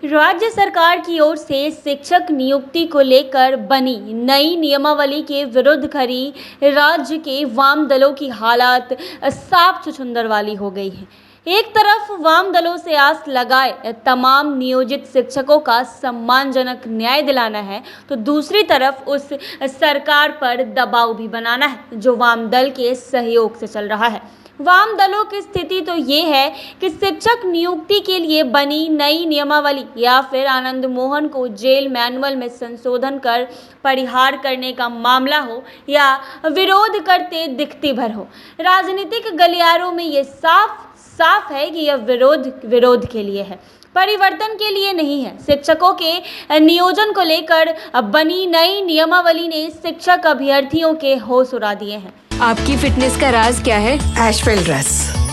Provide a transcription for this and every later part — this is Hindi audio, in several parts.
राज्य सरकार की ओर से शिक्षक नियुक्ति को लेकर बनी नई नियमावली के विरुद्ध खड़ी राज्य के वाम दलों की हालत साफ छुछुंदर वाली हो गई है। एक तरफ वाम दलों से आस लगाए तमाम नियोजित शिक्षकों का सम्मानजनक न्याय दिलाना है, तो दूसरी तरफ उस सरकार पर दबाव भी बनाना है जो वाम दल के सहयोग से चल रहा है। वाम दलों की स्थिति तो ये है कि शिक्षक नियुक्ति के लिए बनी नई नियमावली या फिर आनंद मोहन को जेल मैनुअल में संशोधन कर परिहार करने का मामला हो या विरोध करते दिखती भर हो, राजनीतिक गलियारों में ये साफ है कि यह विरोध के लिए है, परिवर्तन के लिए नहीं है। शिक्षकों के नियोजन को लेकर बनी नई नियमावली ने शिक्षक अभ्यर्थियों के होश उड़ा दिए हैं। आपकी फिटनेस का राज क्या है? एशवेल रस,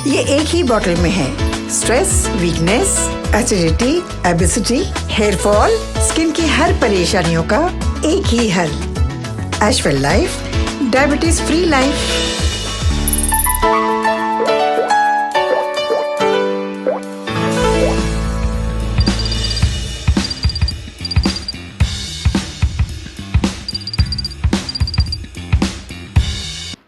ये एक ही बोतल में है। Stress, weakness, acidity, obesity, hair fall, skin की हर परेशानियों का एक ही हल। एशवेल लाइफ, डायबिटीज फ्री लाइफ।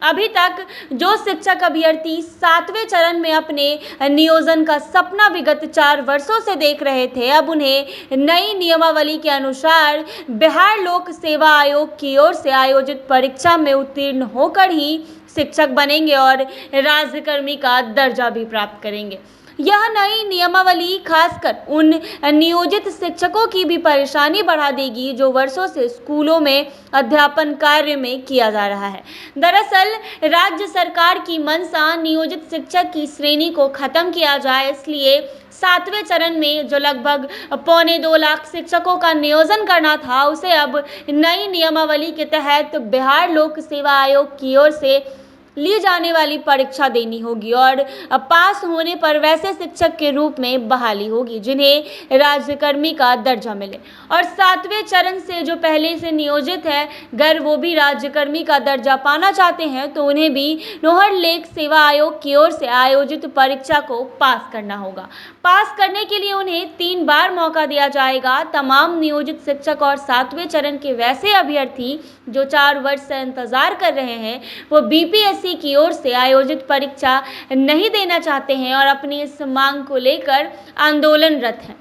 अभी तक जो शिक्षक अभ्यर्थी 7वें चरण में अपने नियोजन का सपना विगत 4 वर्षों से देख रहे थे, अब उन्हें नई नियमावली के अनुसार बिहार लोक सेवा आयोग की ओर से आयोजित परीक्षा में उत्तीर्ण होकर ही शिक्षक बनेंगे और राज्यकर्मी का दर्जा भी प्राप्त करेंगे। यह नई नियमावली खासकर उन नियोजित शिक्षकों की भी परेशानी बढ़ा देगी जो वर्षों से स्कूलों में अध्यापन कार्य में किया जा रहा है। दरअसल राज्य सरकार की मंशा नियोजित शिक्षक की श्रेणी को खत्म किया जाए, इसलिए 7वें चरण में जो लगभग 1.25 लाख शिक्षकों का नियोजन करना था, उसे अब नई नियमावली के तहत बिहार लोक सेवा आयोग की ओर से ली जाने वाली परीक्षा देनी होगी और पास होने पर वैसे शिक्षक के रूप में बहाली होगी जिन्हें राज्यकर्मी का दर्जा मिले। और 7वें चरण से जो पहले से नियोजित है, अगर वो भी राज्यकर्मी का दर्जा पाना चाहते हैं तो उन्हें भी नौहर लेख सेवा आयोग की ओर से आयोजित परीक्षा को पास करना होगा। पास करने के लिए उन्हें 3 बार मौका दिया जाएगा। तमाम नियोजित शिक्षक और 7वें चरण के वैसे अभ्यर्थी जो 4 वर्ष से इंतजार कर रहे हैं, वो बीपीएससी की ओर से आयोजित परीक्षा नहीं देना चाहते हैं और अपनी इस मांग को लेकर आंदोलनरत हैं।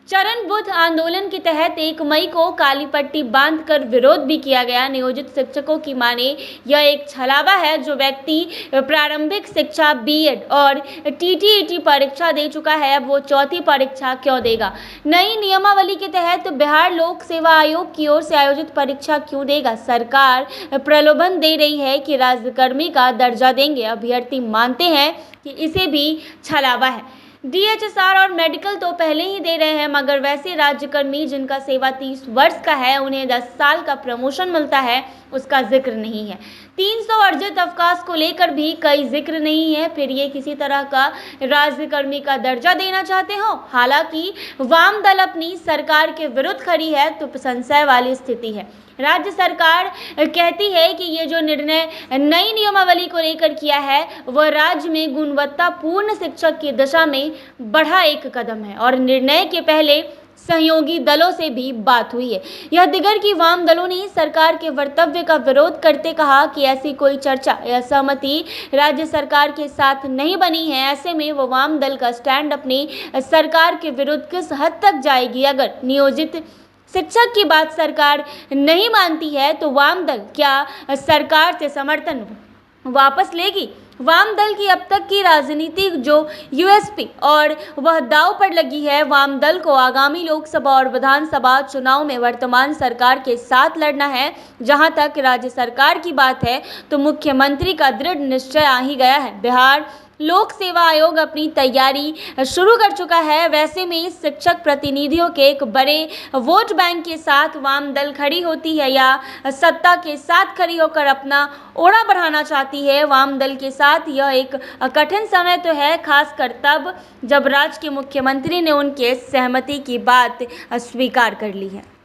चरणबद्ध आंदोलन के तहत 1 मई को काली पट्टी बांधकर विरोध भी किया गया। नियोजित शिक्षकों की माने यह एक छलावा है। जो व्यक्ति प्रारंभिक शिक्षा बीएड और टीटीईटी परीक्षा दे चुका है, अब वो 4थी परीक्षा क्यों देगा? नई नियमावली के तहत बिहार लोक सेवा आयोग की ओर से आयोजित परीक्षा क्यों देगा? सरकार प्रलोभन दे रही है कि राज्यकर्मी का दर्जा देंगे। अभ्यर्थी मानते हैं कि इसे भी छलावा है। डीएचएसआर और मेडिकल तो पहले ही दे रहे हैं, मगर वैसे राज्यकर्मी जिनका सेवा 30 वर्ष का है, उन्हें 10 साल का प्रमोशन मिलता है, उसका जिक्र नहीं है। 300 अर्जित अवकाश को लेकर भी कई जिक्र नहीं है। फिर ये किसी तरह का राज्यकर्मी का दर्जा देना चाहते हो? हालांकि वाम दल अपनी सरकार के विरुद्ध खड़ी है तो संशय वाली स्थिति है। राज्य सरकार कहती है कि ये जो निर्णय नई नियमावली को लेकर किया है, वह राज्य में गुणवत्तापूर्ण शिक्षक की दिशा में बढ़ा एक कदम है और निर्णय के पहले सहयोगी दलों से भी बात हुई है। यह दिगर की वाम दलों ने सरकार के वक्तव्य का विरोध करते कहा कि ऐसी कोई चर्चा या सहमति राज्य सरकार के साथ नहीं बनी है। ऐसे में वो वाम दल का स्टैंड अपनी सरकार के विरुद्ध किस हद तक जाएगी? अगर नियोजित शिक्षक की बात सरकार नहीं मानती है तो वाम दल क्या सरकार से समर्थन वापस लेगी? वाम दल की अब तक की राजनीति जो यूएसपी और वह दांव पर लगी है, वाम दल को आगामी लोकसभा और विधानसभा चुनाव में वर्तमान सरकार के साथ लड़ना है। जहां तक राज्य सरकार की बात है तो मुख्यमंत्री का दृढ़ निश्चय आ ही गया है। बिहार लोक सेवा आयोग अपनी तैयारी शुरू कर चुका है। वैसे में शिक्षक प्रतिनिधियों के एक बड़े वोट बैंक के साथ वाम दल खड़ी होती है या सत्ता के साथ खड़ी होकर अपना ओड़ा बढ़ाना चाहती है? वाम दल के साथ यह एक कठिन समय तो है, खासकर तब जब राज्य के मुख्यमंत्री ने उनके सहमति की बात स्वीकार कर ली है।